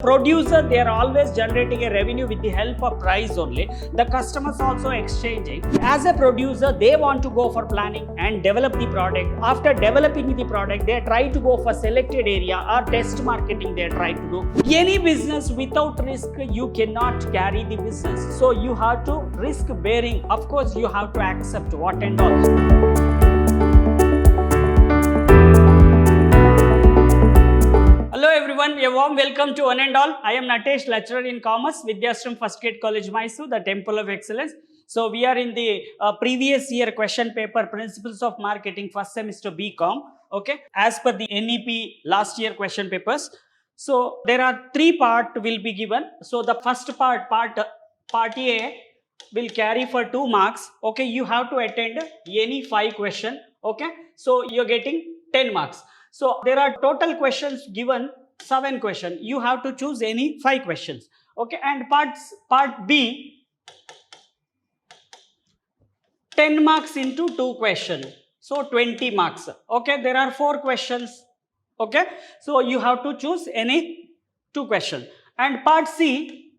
Producer, they are always generating a revenue with the help of price only. The customers also exchanging. As a producer, they want to go for planning and develop the product. After developing the product, they try to go for selected area or test marketing they try to do. Any business without risk, you cannot carry the business. So you have to risk bearing. Of course, you have to accept what and all. Hello everyone, a warm welcome to one and all. I am Natesh, lecturer in commerce, Vidhyaashram First Grade College, MYSURU, the Temple of Excellence. So we are in the previous year question paper, Principles of Marketing, first semester BCom. Okay, as per the NEP last year question papers. So there are three parts will be given. So the first part A will carry for 2 marks. Okay, you have to attend any 5 question. Okay, so you're getting 10 marks. So there are total questions given 7 questions. You have to choose any 5 questions. Okay, and part B 10 marks into 2 questions. So 20 marks. Okay, there are 4 questions. Okay, so you have to choose any 2 questions. And part C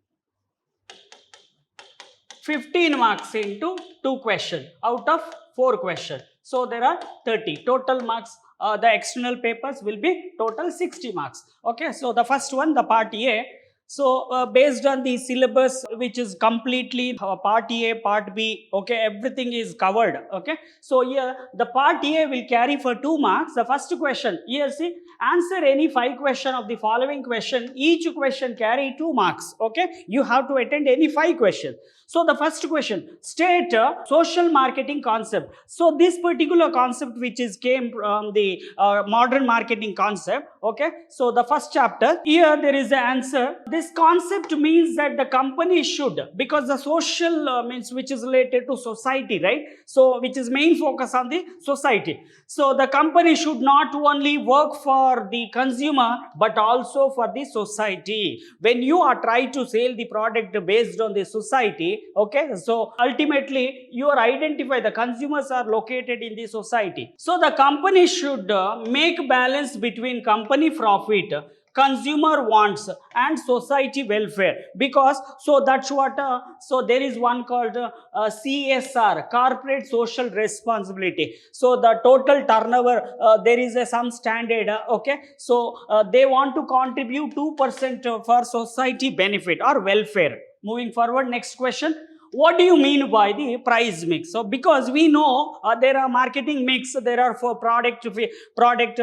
15 marks into 2 questions out of 4 questions. So there are 30 total marks. The external papers will be total 60 marks. Okay, so the first one, the part A. So based on the syllabus, which is completely part A, part B, okay, everything is covered. Okay, so here the part A will carry for 2 marks. The first question, here see, answer any 5 question of the following question. Each question carry 2 marks. Okay, you have to attend any 5 questions. So the first question, state a social marketing concept. So this particular concept which is came from the modern marketing concept. Okay, so the first chapter, here there is the answer. This concept means that the company should, because the social means which is related to society, right? So which is main focus on the society. So the company should not only work for the consumer but also for the society. When you are trying to sell the product based on the society, okay, so ultimately you are identify the consumers are located in the society. So the company should make balance between company profit, consumer wants and society welfare, because so that's what so there is one called CSR, corporate social responsibility. So the total turnover there is some standard, okay, so they want to contribute 2% for society benefit or welfare. Moving forward, next question. What do you mean by the price mix? So because we know there are marketing mix, there are for product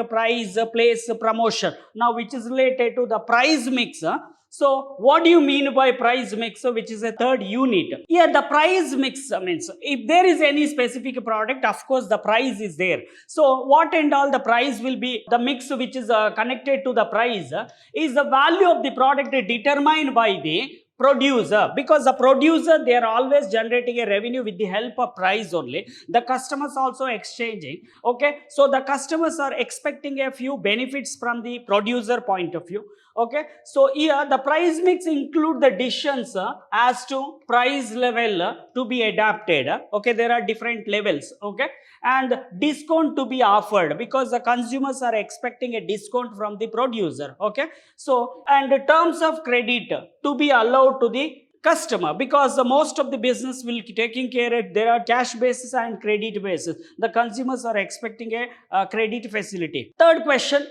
price, place, promotion. Now which is related to the price mix. So what do you mean by price mix, which is a third unit? Yeah, the price mix means if there is any specific product, of course the price is there. So what and all the price will be, the mix which is connected to the price is the value of the product determined by the producer, because the producer, they are always generating a revenue with the help of price only. The customers also exchanging. Okay, so the customers are expecting a few benefits from the producer point of view. Okay, so here the price mix include the decisions as to price level to be adapted. Okay, there are different levels. Okay, and discount to be offered, because the consumers are expecting a discount from the producer. Okay, so and terms of credit to be allowed to the customer, because the most of the business will be taking care of, there are cash basis and credit basis. The consumers are expecting a credit facility. Third question,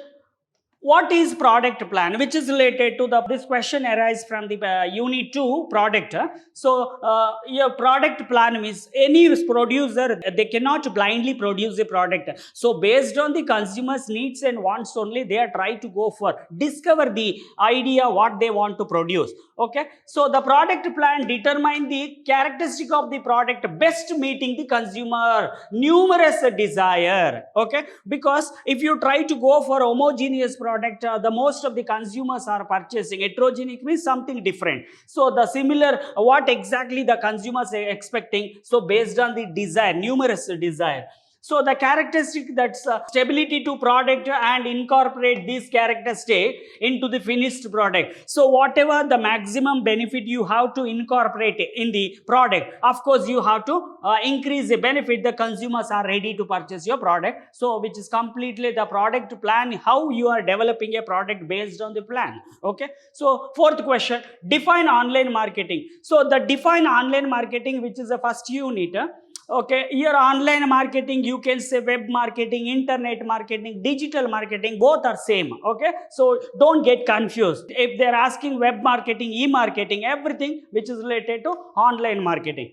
what is product plan, which is related to this question arises from the unit 2 product. So your product plan means any producer, they cannot blindly produce a product. So based on the consumers needs and wants only, they are trying to go for discover the idea what they want to produce. Okay, so the product plan determine the characteristic of the product best meeting the consumer numerous desire. Okay, because if you try to go for homogeneous product, the most of the consumers are purchasing. Heterogenic means something different. So the similar, what exactly the consumers are expecting, so based on the desire, numerous desire. So the characteristic, that's stability to product and incorporate these characteristics into the finished product. So whatever the maximum benefit you have to incorporate in the product, of course you have to increase the benefit, the consumers are ready to purchase your product. So which is completely the product plan, how you are developing a product based on the plan. Okay, so fourth question, define online marketing. So the define online marketing, which is the first unit. Okay, here online marketing, you can say web marketing, internet marketing, digital marketing, both are same. Okay, so don't get confused. If they're asking web marketing, e-marketing, everything which is related to online marketing.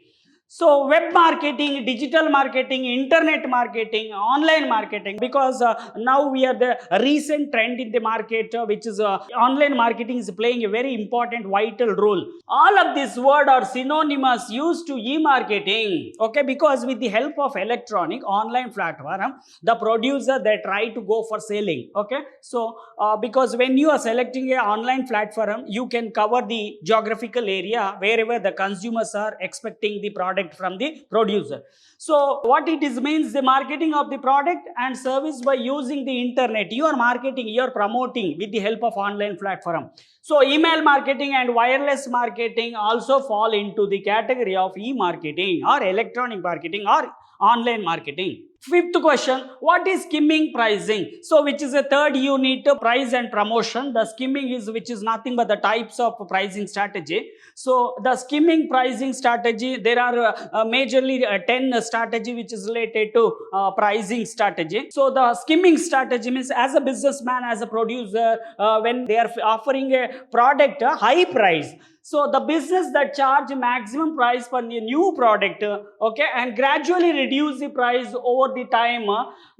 So web marketing, digital marketing, internet marketing, online marketing, because now we are the recent trend in the market, which is online marketing is playing a very important vital role. All of these words are synonymous used to e-marketing. Okay, because with the help of electronic online platform, the producer, they try to go for selling. Okay, so because when you are selecting an online platform, you can cover the geographical area wherever the consumers are expecting the product from the producer. So what it is means, the marketing of the product and service by using the internet. You are marketing, you are promoting with the help of online platform. So email marketing and wireless marketing also fall into the category of e-marketing or electronic marketing or online marketing. Fifth question, what is skimming pricing? So which is a third unit, price and promotion. The skimming is, which is nothing but the types of pricing strategy. So the skimming pricing strategy, there are majorly 10 strategy which is related to pricing strategy. So the skimming strategy means, as a businessman, as a producer, when they are offering a product a high price, so the business that charge maximum price for the new product, okay, and gradually reduce the price over the time,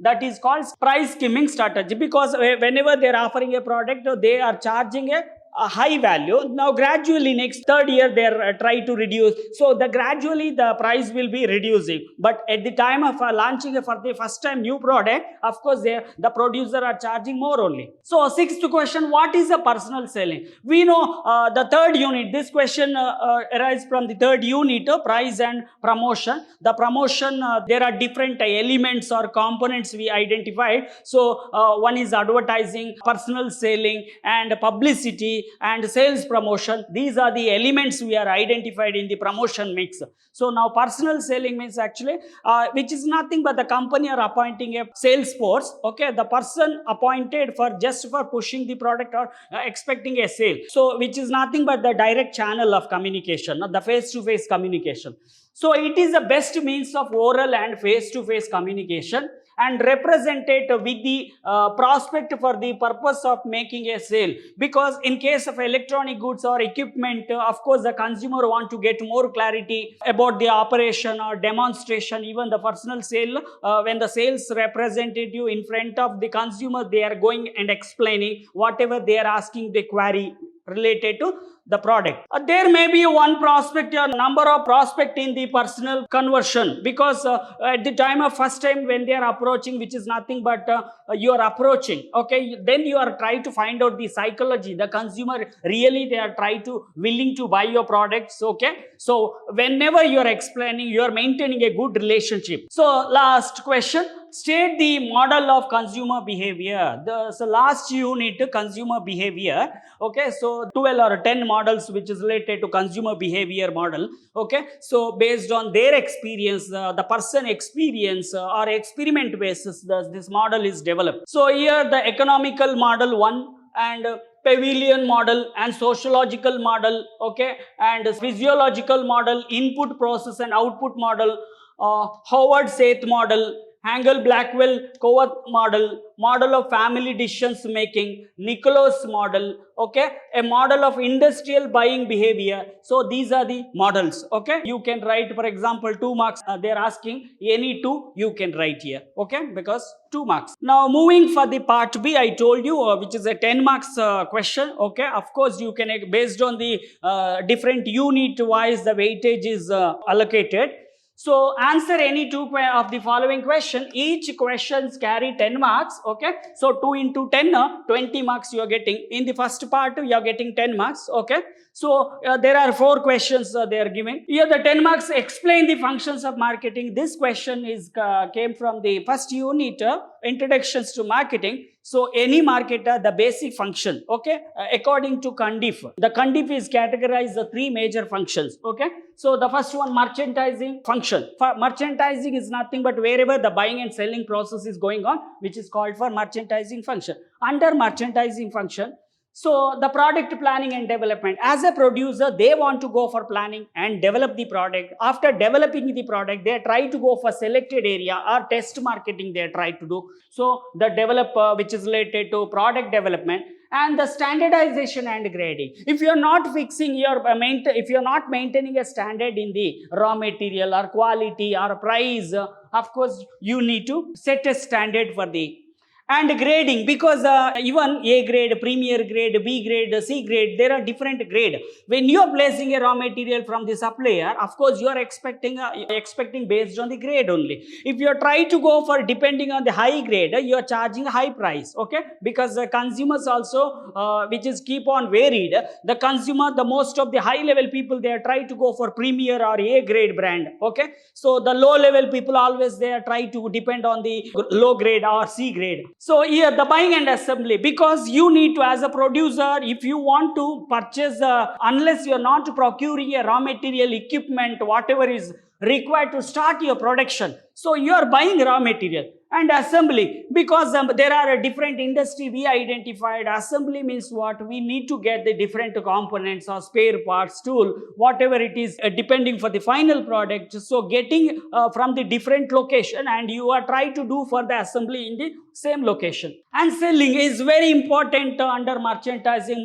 that is called price skimming strategy. Because whenever they are offering a product, they are charging a high value. Now gradually next third year they are try to reduce, so the gradually the price will be reducing. But at the time of launching for the first time new product, of course the producer are charging more only. So sixth question, what is a personal selling? We know the third unit, this question arises from the third unit, price and promotion. The promotion, there are different elements or components we identified. So one is advertising, personal selling, and publicity and sales promotion. These are the elements we are identified in the promotion mix. So now personal selling means actually which is nothing but the company are appointing a sales force. Okay, the person appointed for just for pushing the product or expecting a sale. So which is nothing but the direct channel of communication, not the face-to-face communication. So it is the best means of oral and face-to-face communication, and represented with the prospect for the purpose of making a sale. Because in case of electronic goods or equipment, of course the consumer want to get more clarity about the operation or demonstration. Even the personal sale, when the sales representative in front of the consumer, they are going and explaining whatever they are asking the query related to the product. There may be one prospect or number of prospect in the personal conversion, because at the time of first time when they are approaching, which is nothing but you are approaching, okay, then you are trying to find out the psychology, the consumer really they are trying to willing to buy your products. Okay, so whenever you are explaining, you are maintaining a good relationship. So last question, state the model of consumer behavior. So last unit, consumer behavior. Okay, so 12 or 10 models which is related to consumer behavior model. Okay, so based on their experience, the person experience or experiment basis, this model is developed. So here the economical model 1, and pavilion model and sociological model, okay, and physiological model, input process and output model, Howard Seth model, Hangel Blackwell Covert model, model of family decisions making, Nicholas model, okay, a model of industrial buying behavior. So these are the models. Okay, you can write, for example, 2 marks. They are asking any 2 you can write here. Okay, because 2 marks. Now moving for the part B, I told you which is a 10 marks question. Okay, of course you can, based on the different unit wise the weightage is allocated. So answer any two of the following question. Each questions carry 10 marks. Okay. So 2 into 10, 20 marks you are getting. In the first part, you are getting 10 marks. Okay. So there are 4 questions they are given. Here the 10 marks explain the functions of marketing. This question is came from the first unit, introductions to marketing. So any marketer, the basic function, okay, according to Kandif. The Kandif is categorized the 3 major functions, okay. So the first one, merchandising function. For merchandising is nothing but wherever the buying and selling process is going on, which is called for merchandising function. Under merchandising function, so the product planning and development. As a producer, they want to go for planning and develop the product. After developing the product, they try to go for selected area or test marketing they try to do. So the developer, which is related to product development, and the standardization and grading. If you are not fixing your if you are not maintaining a standard in the raw material or quality or price, of course you need to set a standard for the and grading, because even A grade, premier grade, B grade, C grade, there are different grade. When you are placing a raw material from the supplier, of course you are expecting based on the grade only. If you try to go for depending on the high grade, you are charging a high price, okay, because the consumers also which is keep on varied. The consumer, the most of the high level people, they are try to go for premier or A grade brand, okay. So the low level people always they are try to depend on the low grade or C grade. So here the buying and assembly, because you need to, as a producer, if you want to purchase, unless you are not procuring a raw material, equipment, whatever is required to start your production, so you are buying raw material. And assembly, because there are a different industry we identified. Assembly means what? We need to get the different components or spare parts, tool, whatever it is, depending for the final product. So getting from the different location, and you are trying to do for the assembly in the same location. And selling is very important under merchandising.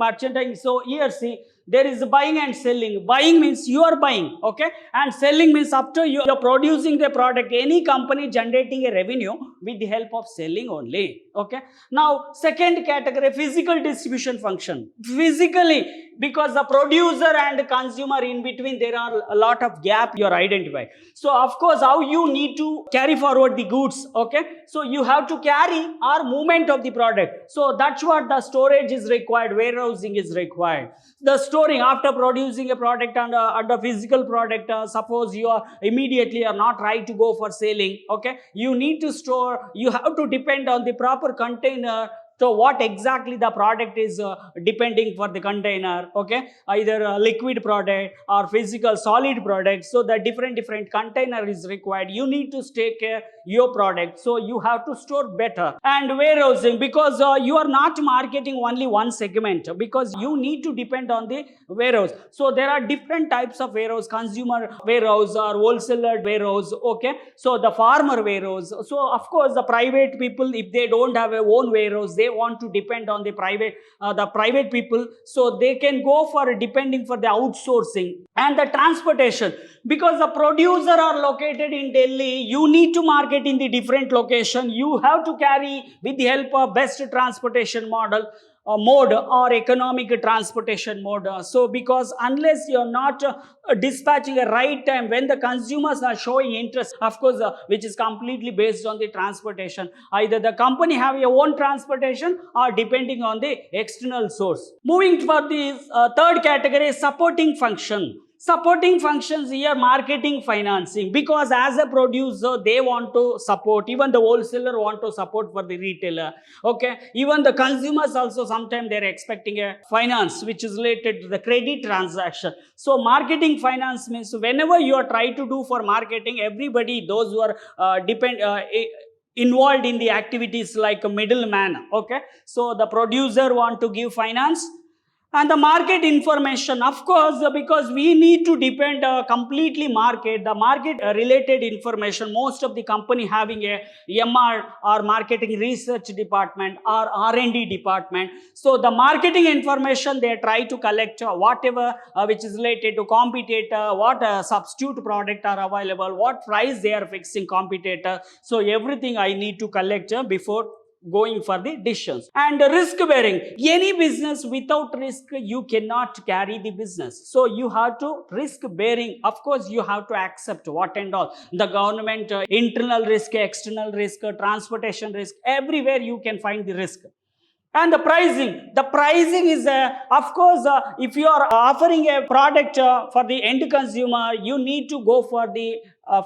So here see, there is buying and selling. Buying means you are buying, okay, and selling means after you are producing the product, any company generating a revenue with the help of selling only, okay. Now second category, physical distribution function. Physically, because the producer and consumer in between there are a lot of gap you are identifying. So of course how you need to carry forward the goods, okay. So you have to carry or movement of the product. So that's what the storage is required, warehousing is required. The storing after producing a product under physical product, suppose you are immediately are not right to go for selling, okay, you need to store, you have to depend on the proper container. So what exactly the product is depending for the container, okay, either a liquid product or physical solid product. So the different container is required. You need to take care your product, so you have to store better. And warehousing, because you are not marketing only one segment, because you need to depend on the warehouse. So there are different types of warehouse, consumer warehouse or wholesaler warehouse, okay. So the farmer warehouse. So of course the private people, if they don't have a own warehouse, they want to depend on the private people, so they can go for depending for the outsourcing. And the transportation, because the producer are located in Delhi, you need to market in the different location. You have to carry with the help of best transportation model mode or economic transportation mode. So because unless you're not dispatching a right time when the consumers are showing interest, of course which is completely based on the transportation, either the company have your own transportation or depending on the external source. Moving for the third category, supporting function. Supporting functions here, marketing, financing, because as a producer they want to support, even the wholesaler want to support for the retailer, okay. Even the consumers also sometimes they're expecting a finance which is related to the credit transaction. So marketing, finance means whenever you are trying to do for marketing, everybody, those who are involved in the activities like a middleman, okay. So the producer want to give finance. And the market information, of course, because we need to depend completely the market related information. Most of the company having a MR or marketing research department or R&D department. So the marketing information they try to collect whatever which is related to competitor, what substitute product are available, what price they are fixing competitor. So everything I need to collect before going for the decisions. And risk bearing, any business without risk you cannot carry the business, so you have to risk bearing. Of course you have to accept what and all the government, internal risk, external risk, transportation risk, everywhere you can find the risk. And the pricing is of course if you are offering a product for the end consumer, you need to go for the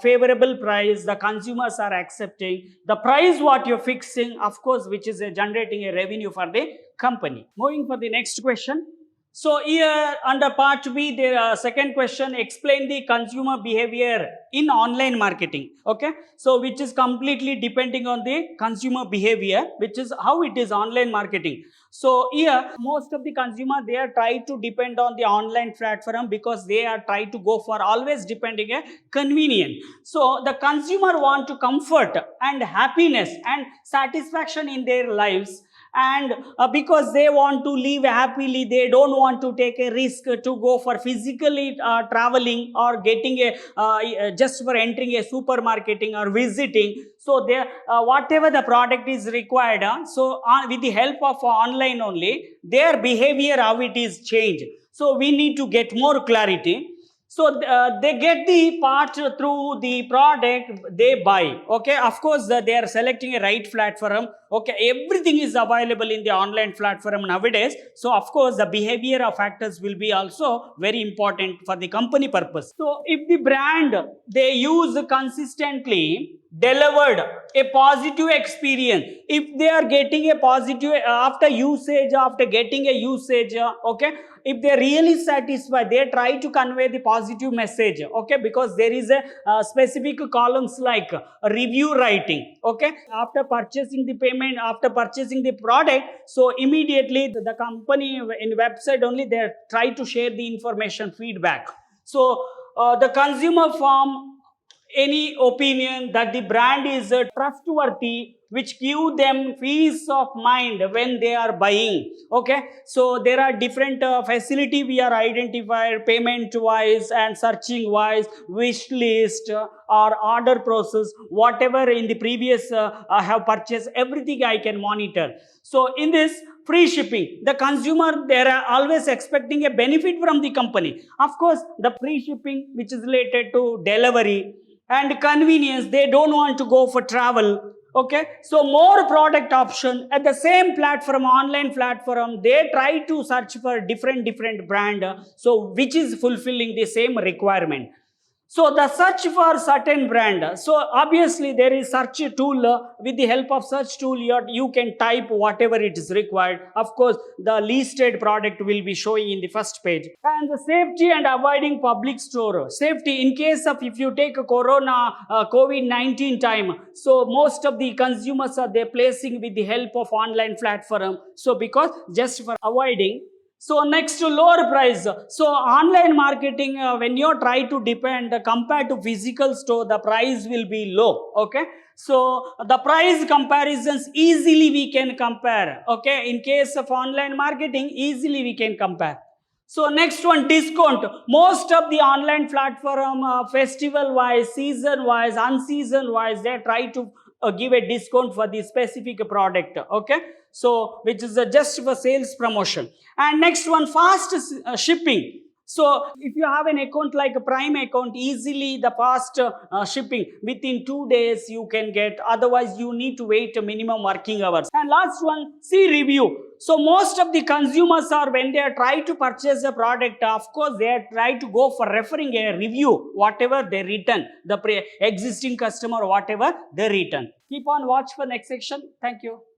favorable price the consumers are accepting, the price what you're fixing, of course, which is generating a revenue for the company. Moving for the next question. So here under part B, the second question, explain the consumer behavior in online marketing. Okay, so which is completely depending on the consumer behavior, which is how it is online marketing. So here most of the consumer, they are trying to depend on the online platform because they are trying to go for always depending a convenient. So the consumer want to comfort and happiness and satisfaction in their lives, and because they want to live happily, they don't want to take a risk to go for physically traveling or getting a just for entering a supermarketing or visiting. So they whatever the product is required, so with the help of online only, their behavior how it is changed. So we need to get more clarity. So they get the part through the product they buy. Okay, of course they are selecting a right platform. Okay, everything is available in the online platform nowadays. So of course the behavior of factors will be also very important for the company purpose. So if the brand they use consistently delivered a positive experience, if they are getting a positive after usage, after getting a usage, okay, if they are really satisfied, they try to convey the positive message. Okay, because there is a specific columns like review writing. Okay, after purchasing the payment, after purchasing the product, so immediately the company in website only they try to share the information feedback. So the consumer form any opinion that the brand is trustworthy, which give them peace of mind when they are buying. Okay, so there are different facility we are identified, payment wise and searching wise, wish list or order process, whatever in the previous I have purchased, everything I can monitor. So in this free shipping, the consumer they are always expecting a benefit from the company. Of course the free shipping which is related to delivery and convenience, they don't want to go for travel. Okay, so more product option at the same platform, online platform, they try to search for different brand, so which is fulfilling the same requirement. So the search for certain brand, so obviously there is search tool, with the help of search tool you can type whatever it is required. Of course the listed product will be showing in the first page. And the safety and avoiding public store, safety in case of if you take a corona COVID-19 time, so most of the consumers are they placing with the help of online platform, so because just for avoiding. So next to lower price. So online marketing, when you try to depend compared to physical store, the price will be low. Okay, so the price comparisons easily we can compare. Okay, in case of online marketing easily we can compare. So next one, discount. Most of the online platform festival wise, season wise, unseason wise, they try to give a discount for the specific product. Okay, so which is just for sales promotion. And next one, fast shipping. So if you have an account like a Prime account, easily the fast shipping within 2 days you can get, otherwise you need to wait a minimum working hours. And last one, see review. So most of the consumers are when they are trying to purchase a product, of course they are trying to go for referring a review, whatever they return, the existing customer, whatever they return. Keep on watch for next section. Thank you.